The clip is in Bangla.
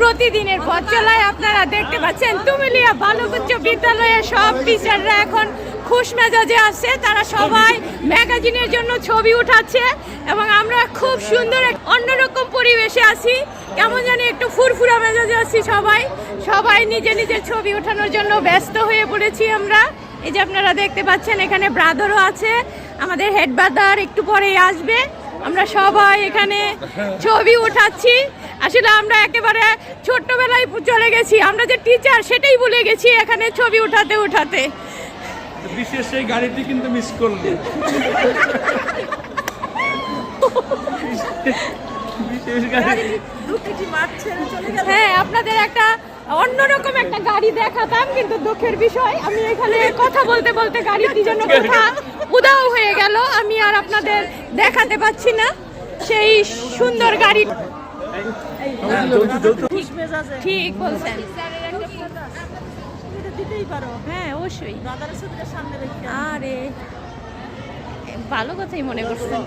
প্রতিদিনের পথ চলায় আপনারা দেখতে পাচ্ছেন তুমিলিয়া বালক উচ্চ বিদ্যালয়ের সব টিচাররা এখন খুশ মেজাজে আছে। তারা সবাই ম্যাগাজিনের জন্য ছবি উঠাচ্ছে এবং আমরা খুব সুন্দর এক অন্যরকম পরিবেশে আছি। কেমন জানি একটু ফুরফুরা মেজাজে আছি সবাই। সবাই নিজে নিজের ছবি ওঠানোর জন্য ব্যস্ত হয়ে পড়েছি আমরা। এই যে আপনারা দেখতে পাচ্ছেন এখানে ব্রাদারও আছে, আমাদের হেড ব্রাদার একটু পরেই আসবে। আমরা সবাই এখানে ছবি উঠাচ্ছি। আসলে আমরা একেবারে ছোট্টবেলায় চলে গেছি, আমরা যে টিচার সেটাই ভুলে গেছি এখানে ছবি উঠাতে উঠাতে। বিশেষ এই গাড়িটি কিন্তু মিস করলি। হ্যাঁ, আপনাদের একটা অন্যরকম একটা গাড়ি দেখাতাম, কিন্তু দুঃখের বিষয় আমি এখানে কথা বলতে বলতে গাড়িটি যেন কথা উধাও হয়ে গেল। আমি আর আপনাদের দেখাতে পাচ্ছি না সেই সুন্দর গাড়ি। ঠিক বলছেন, হ্যাঁ অবশ্যই। আরে ভালো কথাই মনে করছেন।